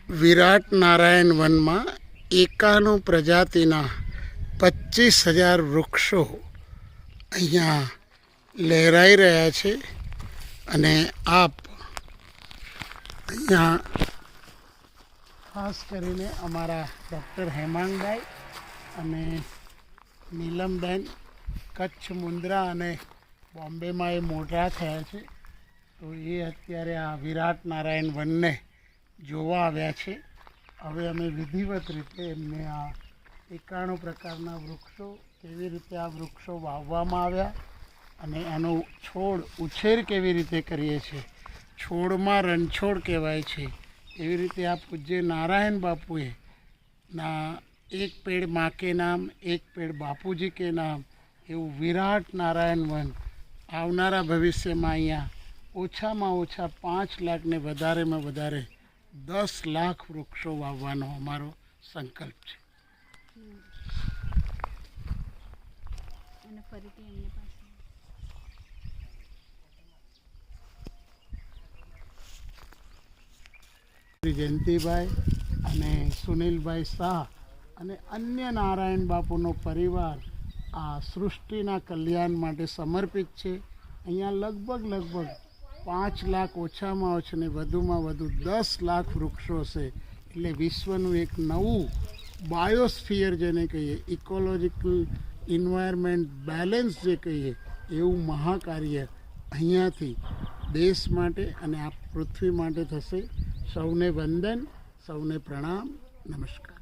વિરાટ નારાયણ વનમાં 51 પ્રજાતિના 25,000 વૃક્ષો અહીંયા લહેરાઈ રહ્યા છે અને આપ અહીંયા ખાસ કરીને અમારા ડૉક્ટર હેમાંગભાઈ અને નીલમબેન કચ્છ મુન્દ્રા અને બોમ્બેમાં એ મોટા થયા છે, તો એ અત્યારે આ વિરાટ નારાયણ વનને જોવા આવ્યા છે. હવે અમે વિધિવત રીતે એમને આ 51 પ્રકારના વૃક્ષો, કેવી રીતે આ વૃક્ષો વાવવામાં આવ્યા અને એનો છોડ ઉછેર કેવી રીતે કરીએ છીએ, છોડમાં રણછોડ કહેવાય છે, એવી રીતે આ પૂજ્ય નારાયણ બાપુએ ના એક પેડ માँ કે નામ એક પેડ બાપુજી કે નામ એવું વિરાટ નારાયણ વન આવનારા ભવિષ્યમાં અહીંયા ઓછામાં ઓછા 5 લાખ ને વધારેમાં વધારે 10 લાખ વૃક્ષો વાવવાનો અમારો સંકલ્પ છે. જયંતિભાઈ અને સુનિલભાઈ શાહ અને અન્ય નારાયણ બાપુનો પરિવાર આ સૃષ્ટિના કલ્યાણ માટે સમર્પિત છે. અહીંયા લગભગ 5 લાખ ઓછામાં ઓછા ને વધુમાં વધુ 10 લાખ વૃક્ષો છે. એટલે વિશ્વનું એક નવું બાયોસ્ફિયર જેને કહીએ, ઇકોલોજીકલ ઇન્વાયરમેન્ટ બેલેન્સ જે કહીએ, એવું મહાકાર્ય અહીંયાથી દેશ માટે અને આ પૃથ્વી માટે થશે. સૌને વંદન, સૌને પ્રણામ, નમસ્કાર.